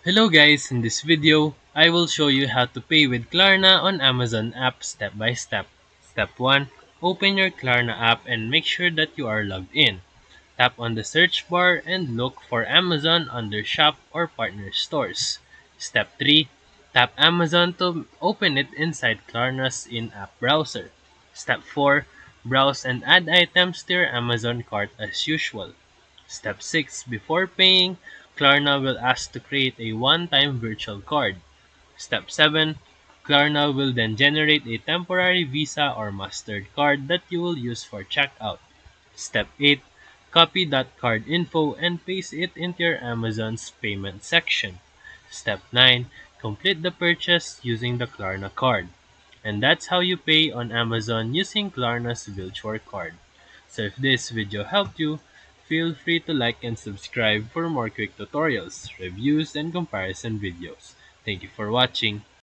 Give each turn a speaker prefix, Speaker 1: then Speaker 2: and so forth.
Speaker 1: Hello guys, in this video, I will show you how to pay with Klarna on Amazon app step by step. Step 1. Open your Klarna app and make sure that you are logged in. Tap on the search bar and look for Amazon under Shop or Partner Stores. Step 3. Tap Amazon to open it inside Klarna's in-app browser. Step 4. Browse and add items to your Amazon cart as usual. Step 6. Before paying, Klarna will ask to create a one-time virtual card. Step 7. Klarna will then generate a temporary Visa or Mastercard card that you will use for checkout. Step 8. Copy that card info and paste it into your Amazon's payment section. Step 9. Complete the purchase using the Klarna card. And that's how you pay on Amazon using Klarna's virtual card. So if this video helped you, feel free to like and subscribe for more quick tutorials, reviews, and comparison videos. Thank you for watching.